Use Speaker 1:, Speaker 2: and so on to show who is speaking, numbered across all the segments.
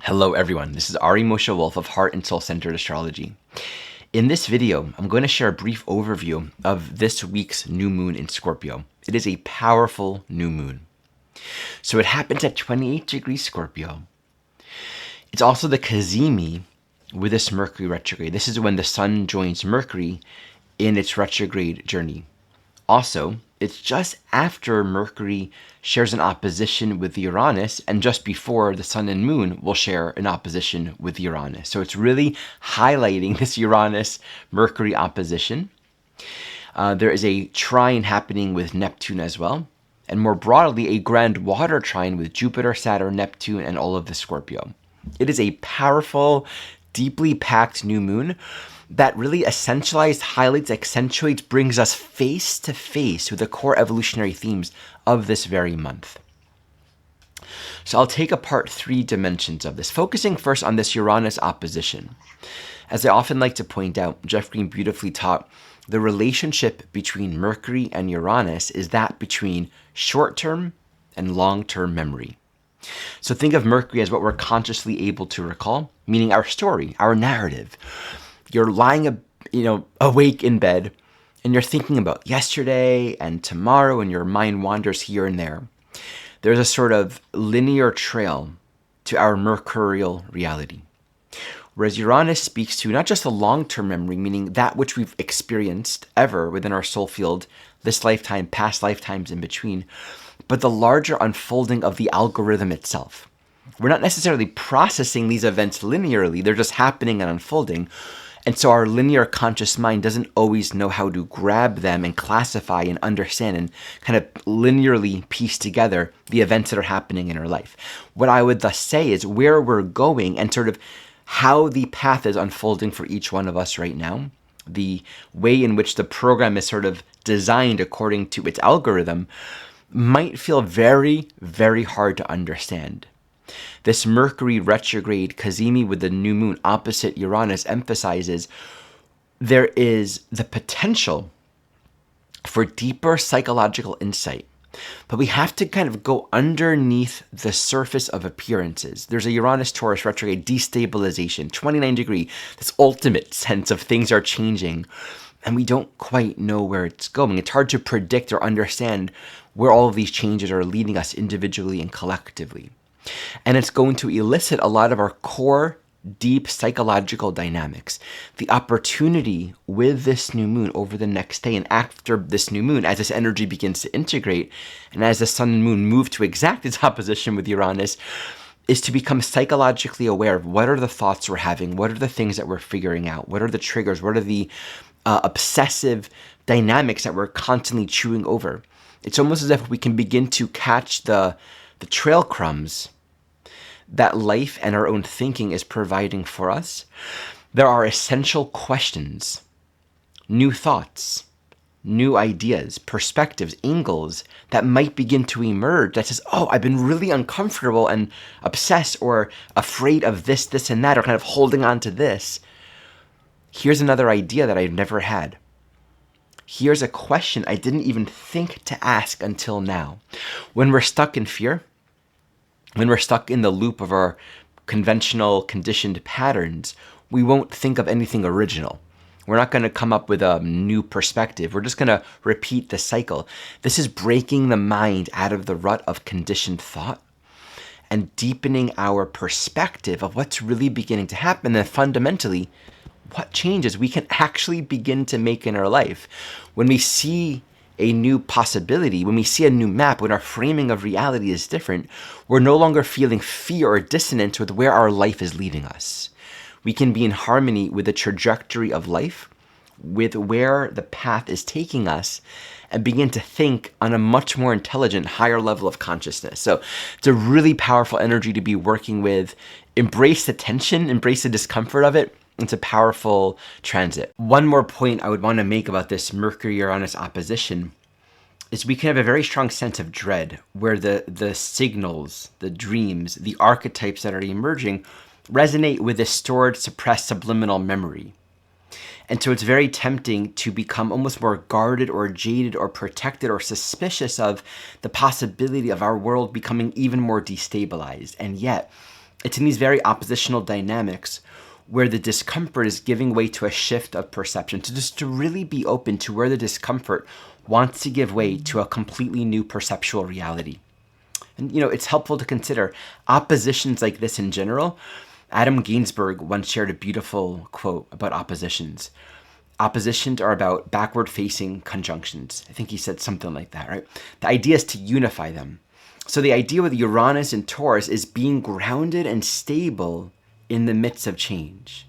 Speaker 1: Hello everyone, this is Ari Moshe Wolf of Heart and Soul Centered Astrology. In this video, I'm going to share a brief overview of this week's new moon in Scorpio. It is a powerful new moon. So it happens at 28 degrees Scorpio. It's also the Cazimi with this Mercury retrograde. This is when the sun joins Mercury in its retrograde journey. Also, it's just after Mercury shares an opposition with Uranus and just before the sun and moon will share an opposition with Uranus. So it's really highlighting this Uranus-Mercury opposition. There is a trine happening with Neptune as well. And more broadly, a grand water trine with Jupiter, Saturn, Neptune, and all of the Scorpio. It is a powerful, deeply packed new moon that really essentialized, highlights, accentuates, brings us face to face with the core evolutionary themes of this very month. So I'll take apart three dimensions of this, focusing first on this Uranus opposition. As I often like to point out, Jeff Green beautifully taught, the relationship between Mercury and Uranus is that between short-term and long-term memory. So think of Mercury as what we're consciously able to recall, meaning our story, our narrative. You're lying, awake in bed, and you're thinking about yesterday and tomorrow, and your mind wanders here and there. There's a sort of linear trail to our mercurial reality. Whereas Uranus speaks to not just the long-term memory, meaning that which we've experienced ever within our soul field, this lifetime, past lifetimes in between, but the larger unfolding of the algorithm itself. We're not necessarily processing these events linearly, they're just happening and unfolding. And so our linear conscious mind doesn't always know how to grab them and classify and understand and kind of linearly piece together the events that are happening in our life. What I would thus say is where we're going and sort of how the path is unfolding for each one of us right now, the way in which the program is sort of designed according to its algorithm, might feel very, very hard to understand. This Mercury retrograde Cazimi with the new moon opposite Uranus emphasizes there is the potential for deeper psychological insight. But we have to kind of go underneath the surface of appearances. There's a Uranus-Taurus retrograde destabilization, 29 degree, this ultimate sense of things are changing, and we don't quite know where it's going. It's hard to predict or understand where all of these changes are leading us individually and collectively. And it's going to elicit a lot of our core, deep psychological dynamics. The opportunity with this new moon over the next day and after this new moon, as this energy begins to integrate, and as the sun and moon move to exact its opposition with Uranus, is to become psychologically aware of what are the thoughts we're having, what are the things that we're figuring out, what are the triggers, what are the obsessive dynamics that we're constantly chewing over. It's almost as if we can begin to catch the trail crumbs that life and our own thinking is providing for us. There are essential questions, new thoughts, new ideas, perspectives, angles that might begin to emerge that says, oh, I've been really uncomfortable and obsessed or afraid of this, this, and that, or kind of holding on to this. Here's another idea that I've never had. Here's a question I didn't even think to ask until now. When we're stuck in fear, when we're stuck in the loop of our conventional conditioned patterns, we won't think of anything original. We're not going to come up with a new perspective. We're just going to repeat the cycle. This is breaking the mind out of the rut of conditioned thought and deepening our perspective of what's really beginning to happen, and fundamentally, what changes we can actually begin to make in our life. When we see a new possibility, when we see a new map, when our framing of reality is different, we're no longer feeling fear or dissonance with where our life is leading us. We can be in harmony with the trajectory of life, with where the path is taking us, and begin to think on a much more intelligent, higher level of consciousness. So it's a really powerful energy to be working with. Embrace the tension, embrace the discomfort of it. It's a powerful transit. One more point I would want to make about this Mercury-Uranus opposition is we can have a very strong sense of dread where the signals, the dreams, the archetypes that are emerging resonate with this stored, suppressed, subliminal memory. And so it's very tempting to become almost more guarded or jaded or protected or suspicious of the possibility of our world becoming even more destabilized. And yet, It's in these very oppositional dynamics where the discomfort is giving way to a shift of perception, to really be open to where the discomfort wants to give way to a completely new perceptual reality. And it's helpful to consider oppositions like this in general. Adam Gainsbourg once shared a beautiful quote about oppositions. Oppositions are about backward-facing conjunctions. I think he said something like that, right? The idea is to unify them. So the idea with Uranus and Taurus is being grounded and stable in the midst of change,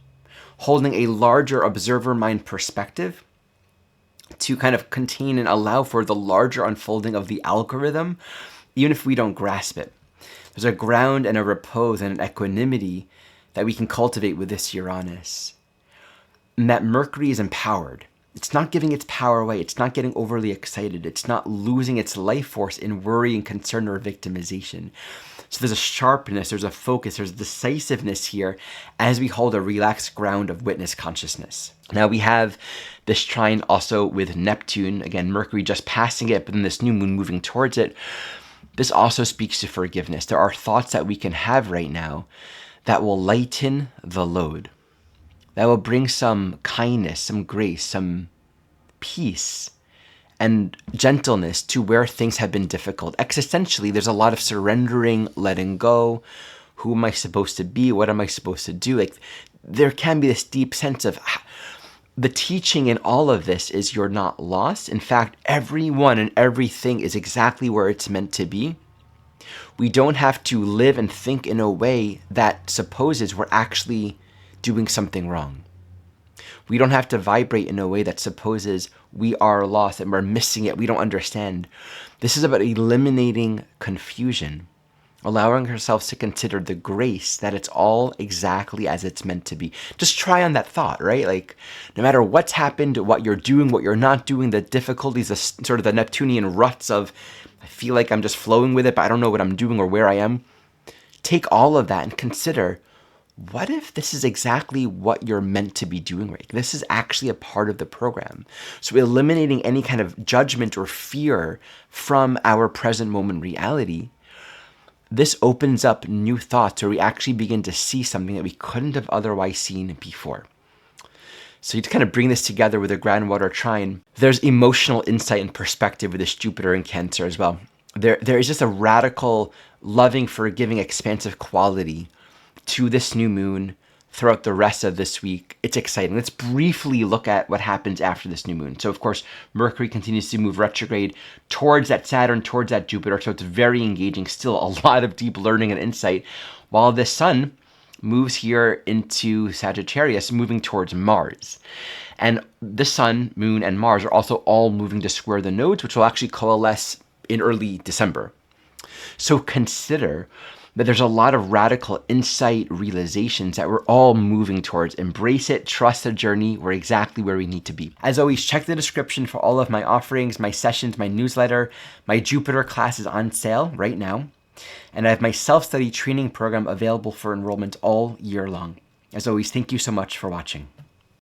Speaker 1: holding a larger observer mind perspective to kind of contain and allow for the larger unfolding of the algorithm, even if we don't grasp it. There's a ground and a repose and an equanimity that we can cultivate with this Uranus. And that Mercury is empowered. It's not giving its power away. It's not getting overly excited. It's not losing its life force in worry and concern or victimization. So there's a sharpness, there's a focus, there's decisiveness here as we hold a relaxed ground of witness consciousness. Now we have this trine also with Neptune. Again, Mercury just passing it, but then this new moon moving towards it. This also speaks to forgiveness. There are thoughts that we can have right now that will lighten the load, that will bring some kindness, some grace, some peace and gentleness to where things have been difficult. Existentially, there's a lot of surrendering, letting go. Who am I supposed to be? What am I supposed to do? Like, there can be this deep sense of the teaching in all of this is you're not lost. In fact, everyone and everything is exactly where it's meant to be. We don't have to live and think in a way that supposes we're actually doing something wrong. We don't have to vibrate in a way that supposes we are lost and we're missing it, we don't understand. This is about eliminating confusion, allowing ourselves to consider the grace that it's all exactly as it's meant to be. Just try on that thought, right? Like, no matter what's happened, what you're doing, what you're not doing, the difficulties, the sort of the Neptunian ruts of, I feel like I'm just flowing with it, but I don't know what I'm doing or where I am. Take all of that and consider, what if this is exactly what you're meant to be doing right? This is actually a part of the program. So eliminating any kind of judgment or fear from our present moment reality, this opens up new thoughts where we actually begin to see something that we couldn't have otherwise seen before. So you kind of bring this together with a groundwater trine. There's emotional insight and perspective with this Jupiter in Cancer as well. There is just a radical, loving, forgiving, expansive quality to this new moon throughout the rest of this week. It's exciting. Let's briefly look at what happens after this new moon. So of course, Mercury continues to move retrograde towards that Saturn, towards that Jupiter. So it's very engaging, still a lot of deep learning and insight, while the sun moves here into Sagittarius, moving towards Mars. And the sun, moon, and Mars are also all moving to square the nodes, which will actually coalesce in early December. So consider that there's a lot of radical insight, realizations that we're all moving towards. Embrace it, trust the journey. We're exactly where we need to be. As always, check the description for all of my offerings, my sessions, my newsletter. My Jupiter class is on sale right now. And I have my self-study training program available for enrollment all year long. As always, thank you so much for watching.